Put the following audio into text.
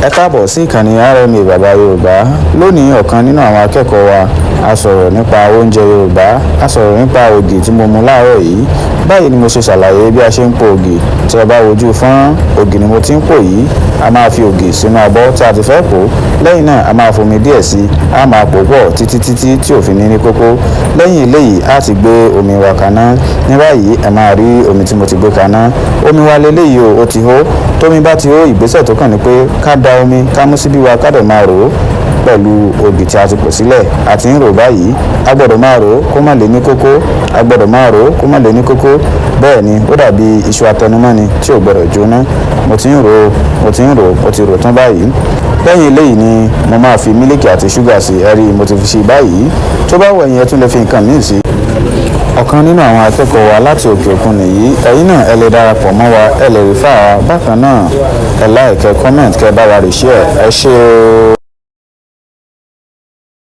Ẹ káàbọ̀ sí ìkànnì RMABabaYoruba. Lónìí ọ̀kan nínú àwọn akẹ́kọ̀ọ́ wa a sọ̀rọ̀ nípa oúnjẹ Yorùbá, a sọ̀rọ̀ nípa ògì tí mo mu láàárọ̀ yìí. Báyìí ni mo ṣe ṣàlàyé bí a ṣe ń po ògì. Tí ẹ bá wojú fọ́nrán, ògì ni mo ti ń pò yìí. A máa fi ògì sínú abọ́ tí a ti fẹ́ pò. Lẹ́yìn náà a máa fomi díẹ̀ sí i, a máa pò pọ̀ títí tí ò fi ní kókó. Lẹ́yìn eléyìí a ti gbé omi wa kaná. Ní báyìí ẹ máa rí omi tí mo ti gbé kaná. Omi wa leléyìí ó ti hó. Tómi bá ti hó, ìgbésẹ̀ tó kàn ni pé ká da omi ká mú síbí wa ká dẹ̀ máa rò ó pẹ̀lú ògì tí a ti pò sílẹ̀. A ti ń rò báyìí. A gbọ́dọ̀ máa rò ó kó má lè ní kókó. A gbọ́dọ̀ máa rò ó kó má lè ní kókó. Bẹ́ẹ̀ ni ó dàbí iṣu atẹnumọ́ni tí ò gbọ́dọ̀ jóná. Mo ti ń rò ó, mo ti rò tán báyìí. Lẹ́yìn eléyìí ni mo máa fi mílíkì àti ṣúgà sí. Ẹ rí i mo ti fi sí báyìí. Tó bá wù yín ẹ tún lè fi nǹkan míì sí. Ọ̀kan nínú àwọn akẹ́kọ̀ọ́ wa láti òkè òkun nìyí. Ẹ̀yin náà ẹ lè darapọ̀ mọ́ wa, ẹ lè rí fáwa. Bákan náà ẹ like, comment, kẹ́ bá wa rí share. Ẹ ṣé o.